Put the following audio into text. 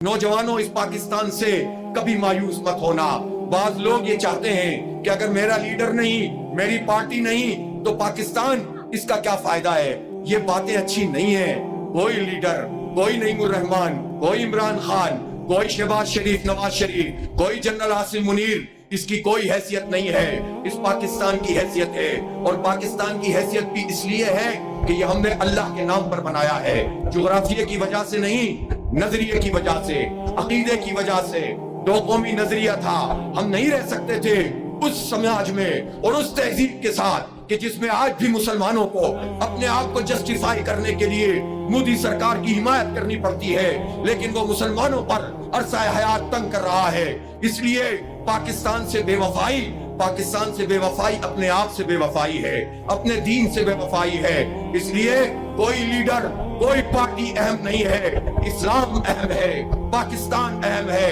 नौजवानों, इस पाकिस्तान से कभी मायूस मत होना। बाज लोग ये चाहते हैं कि अगर मेरा लीडर नहीं, मेरी पार्टी नहीं, तो पाकिस्तान, इसका क्या फायदा है। ये बातें अच्छी नहीं है। कोई लीडर, कोई नईमुर रहमान, कोई इमरान खान, कोई शहबाज शरीफ, नवाज शरीफ, कोई जनरल आसिम मुनीर, इसकी कोई हैसियत नहीं है। इस पाकिस्तान की हैसियत है, और पाकिस्तान की हैसियत भी इसलिए है कि ये हमने अल्लाह के नाम पर बनाया है। जुग्राफिया की वजह से नहीं, नजरिए की वजह से, अकीदे की वजह से। दो कौमी नजरिया था, हम नहीं रह सकते थे उस समाज में और उस तहजीब के साथ कि जिसमें आज भी मुसलमानों को अपने आप को जस्टिफाई करने के लिए मोदी सरकार की हिमायत करनी पड़ती है, लेकिन वो मुसलमानों पर अरसा हयात तंग कर रहा है। इसलिए पाकिस्तान से बेवफाई, पाकिस्तान से बेवफाई अपने आप से बेवफाई है, अपने दीन से बेवफाई है। इसलिए कोई लीडर, कोई पार्टी अहम नहीं है, इस्लाम अहम है, पाकिस्तान अहम है।